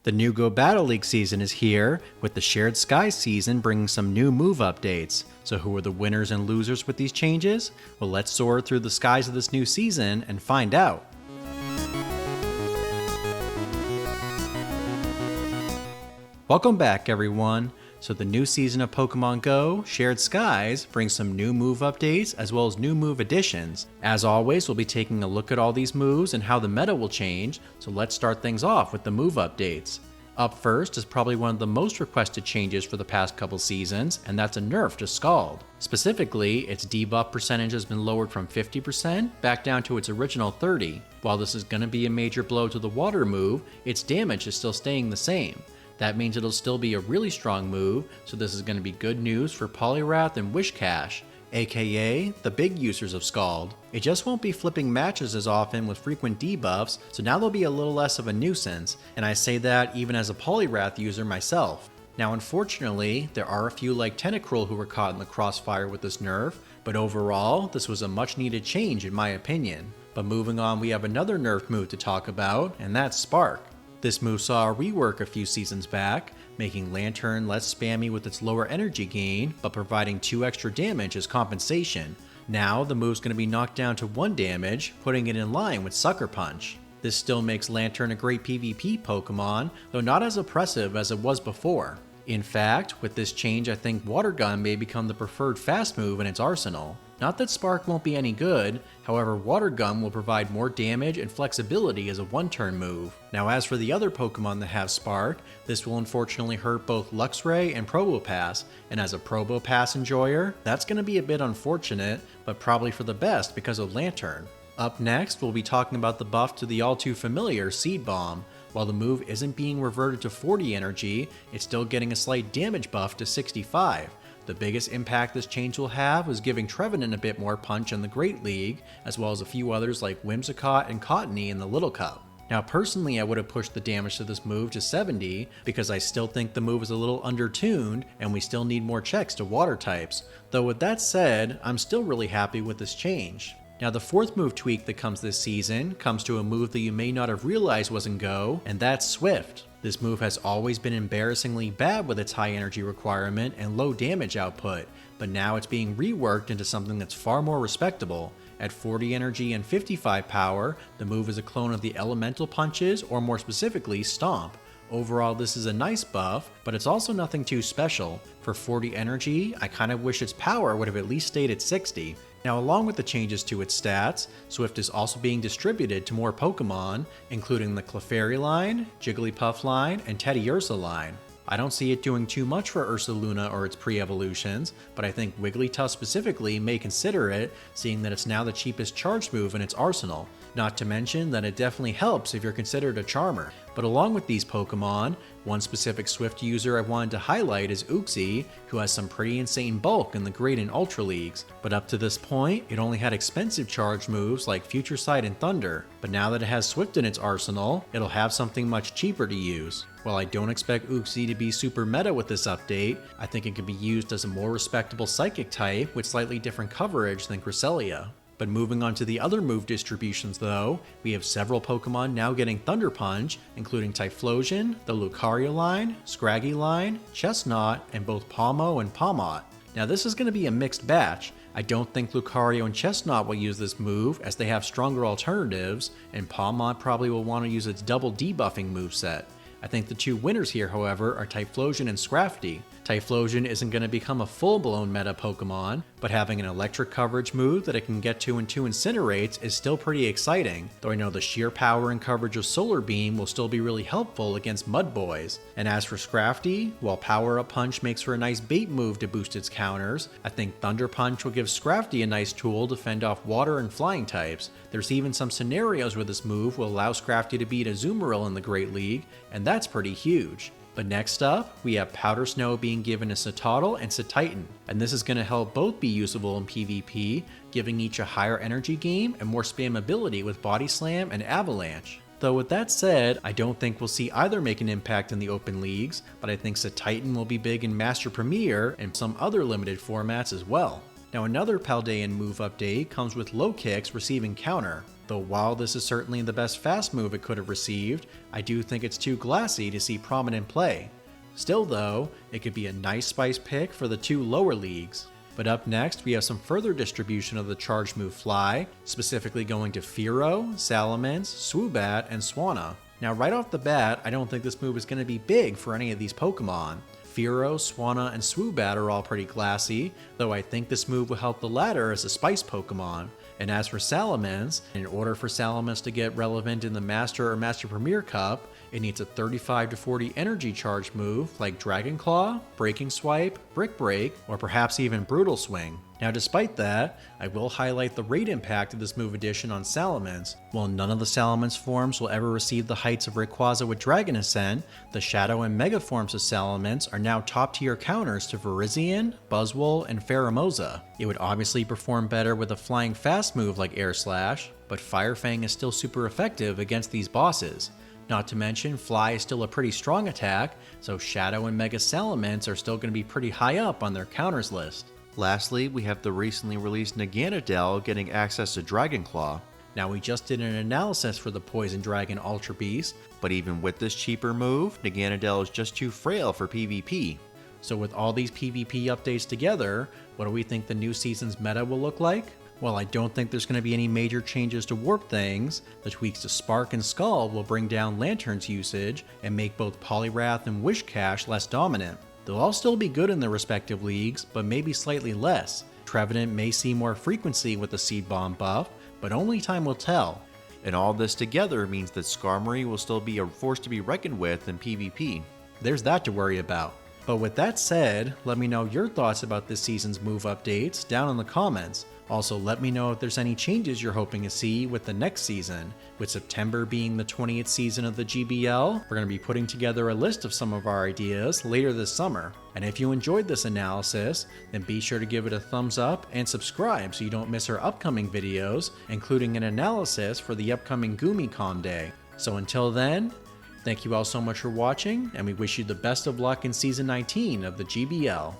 The new Go Battle League season is here, with the Shared Skies season bringing some new move updates. So who are the winners and losers with these changes? Well, let's soar through the skies of this new season and find out. Welcome back, everyone. So the new season of Pokemon Go, Shared Skies, brings some new move updates as well as new move additions. As always, we'll be taking a look at all these moves and how the meta will change, so let's start things off with the move updates. Up first is probably one of the most requested changes for the past couple seasons, and that's a nerf to SCALD. Specifically, its debuff percentage has been lowered from 50% back down to its original 30%. While this is going to be a major blow to the water move, its damage is still staying the same. That means it'll still be a really strong move, so this is going to be good news for Poliwrath and Whiscash, aka the big users of SCALD. It just won't be flipping matches as often with frequent debuffs, so now they'll be a little less of a nuisance, and I say that even as a Poliwrath user myself. Now unfortunately, there are a few like Tentacruel who were caught in the crossfire with this nerf, but overall, this was a much needed change in my opinion. But moving on, we have another nerf move to talk about, and that's Spark. This move saw a rework a few seasons back, making Lantern less spammy with its lower energy gain, but providing 2 extra damage as compensation. Now, the move's going to be knocked down to 1 damage, putting it in line with Sucker Punch. This still makes Lantern a great PvP Pokemon, though not as oppressive as it was before. In fact, with this change I think Water Gun may become the preferred fast move in its arsenal. Not that Spark won't be any good, however Water Gun will provide more damage and flexibility as a one-turn move. Now as for the other Pokemon that have Spark, this will unfortunately hurt both Luxray and Probopass, and as a Probopass enjoyer, that's going to be a bit unfortunate, but probably for the best because of Lantern. Up next, we'll be talking about the buff to the all too familiar Seed Bomb. While the move isn't being reverted to 40 energy, it's still getting a slight damage buff to 65. The biggest impact this change will have is giving Trevenant a bit more punch in the Great League, as well as a few others like Whimsicott and Cottony in the Little Cup. Now personally I would have pushed the damage to this move to 70 because I still think the move is a little undertuned and we still need more checks to water types. Though with that said, I'm still really happy with this change. Now the fourth move tweak that comes this season comes to a move that you may not have realized was in Go, and that's Swift. This move has always been embarrassingly bad with its high energy requirement and low damage output, but now it's being reworked into something that's far more respectable. At 40 energy and 55 power, the move is a clone of the elemental punches, or more specifically, Stomp. Overall, this is a nice buff, but it's also nothing too special. For 40 energy, I kind of wish its power would have at least stayed at 60. Now along with the changes to its stats, Swift is also being distributed to more Pokemon, including the Clefairy line, Jigglypuff line, and Teddiursa line. I don't see it doing too much for Ursaluna or its pre-evolutions, but I think Wigglytuff specifically may consider it, seeing that it's now the cheapest charged move in its arsenal. Not to mention that it definitely helps if you're considered a charmer. But along with these Pokemon, one specific Swift user I wanted to highlight is Uxie, who has some pretty insane bulk in the Great and Ultra Leagues. But up to this point, it only had expensive charge moves like Future Sight and Thunder, but now that it has Swift in its arsenal, it'll have something much cheaper to use. While I don't expect Uxie to be super meta with this update, I think it could be used as a more respectable Psychic type with slightly different coverage than Cresselia. But moving on to the other move distributions though, we have several Pokemon now getting Thunder Punch, including Typhlosion, the Lucario line, Scraggy line, Chestnut, and both Palmo and Palmot. Now this is going to be a mixed batch. I don't think Lucario and Chestnut will use this move as they have stronger alternatives, and Palmot probably will want to use its double debuffing moveset. I think the two winners here, however, are Typhlosion and Scrafty. Typhlosion isn't going to become a full-blown meta Pokemon, but having an electric coverage move that it can get to and 2 Incinerates is still pretty exciting, though I know the sheer power and coverage of Solar Beam will still be really helpful against Mud Boys. And as for Scrafty, while Power Up Punch makes for a nice bait move to boost its counters, I think Thunder Punch will give Scrafty a nice tool to fend off water and flying types. There's even some scenarios where this move will allow Scrafty to beat a Azumarill in the Great League, and that's pretty huge. But next up, we have Powder Snow being given to Citadel and Cititan, and this is going to help both be usable in PvP, giving each a higher energy gain and more spamability with Body Slam and Avalanche. Though with that said, I don't think we'll see either make an impact in the open leagues, but I think Cititan will be big in Master Premier and some other limited formats as well. Now another Paldean move update comes with Low Kicks receiving counter. Though while this is certainly the best fast move it could have received, I do think it's too glassy to see prominent play. Still though, it could be a nice spice pick for the 2 lower leagues. But up next, we have some further distribution of the charged move Fly, specifically going to Fearow, Salamence, Swoobat, and Swanna. Now right off the bat, I don't think this move is going to be big for any of these Pokemon. Fearow, Swanna, and Swoobat are all pretty glassy, though I think this move will help the latter as a spice Pokemon. And as for Salamence, in order for Salamence to get relevant in the Master or Master Premier Cup, it needs a 35 to 40 energy charge move like Dragon Claw, Breaking Swipe, Brick Break, or perhaps even Brutal Swing. Now despite that, I will highlight the rate impact of this move addition on Salamence. While none of the Salamence forms will ever receive the heights of Rayquaza with Dragon Ascent, the Shadow and Mega forms of Salamence are now top tier counters to Virizion, Buzzwole, and Pheromosa. It would obviously perform better with a flying fast move like Air Slash, but Fire Fang is still super effective against these bosses. Not to mention, Fly is still a pretty strong attack, so Shadow and Mega Salamence are still going to be pretty high up on their counters list. Lastly, we have the recently released Naganadel getting access to Dragon Claw. Now we just did an analysis for the Poison Dragon Ultra Beast, But even with this cheaper move, Naganadel is just too frail for PvP. so with all these PvP updates together, what do we think the new season's meta will look like? While I don't think there's going to be any major changes to Warp things, the tweaks to Spark and Scald will bring down Lantern's usage and make both Poliwrath and Wishcash less dominant. They'll all still be good in their respective leagues, but maybe slightly less. Trevenant may see more frequency with the Seed Bomb buff, but only time will tell. And all this together means that Skarmory will still be a force to be reckoned with in PvP. There's that to worry about. But with that said, let me know your thoughts about this season's move updates down in the comments. Also, let me know if there's any changes you're hoping to see with the next season. With September being the 20th season of the GBL, we're going to be putting together a list of some of our ideas later this summer. And if you enjoyed this analysis, then be sure to give it a thumbs up and subscribe so you don't miss our upcoming videos, including an analysis for the upcoming GumiCon Day. So until then, thank you all so much for watching, and we wish you the best of luck in Season 19 of the GBL.